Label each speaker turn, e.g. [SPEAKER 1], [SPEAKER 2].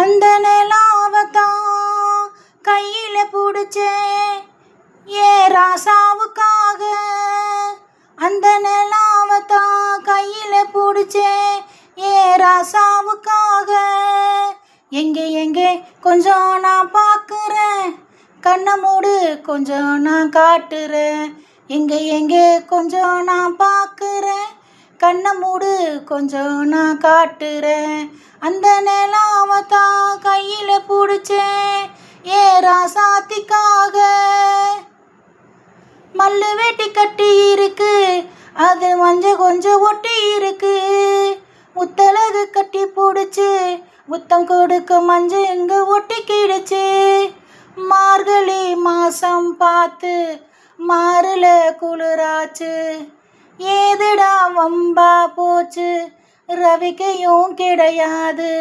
[SPEAKER 1] அந்த நிலாவத்தான் கையில புடிச்சேன் ஏ ராசாவுக்காக. அந்த நிலாவத்தான் கையில புடிச்சேன் ஏ ராசாவுக்காக. எங்கே எங்கே கொஞ்சம் நான் பார்க்குறேன், கண்ணை மூடு கொஞ்சம் நான் காட்டுறேன். எங்கே எங்கே கொஞ்சம் நான் பார்க்குறேன், கண்ணை மூடு கொஞ்சம் நான் காட்டுறேன். அந்த நிலாவத்தான் கையில் பிடிச்சேன் ஏ ராசாத்திக்காக. மல்லு வேட்டி கட்டி இருக்கு, அது கொஞ்சம் ஒட்டி இருக்கு. முத்தழகு கட்டி பிடிச்சி முத்தம் கொடுக்க மஞ்சள் எங்க ஒட்டிக்கிடுச்சு. மார்கழி மாசம் பார்த்து மாறுல குளிராச்சு. ஏதுடா வம்பா போச்சு, ரவிக்கையும் கிடையாது.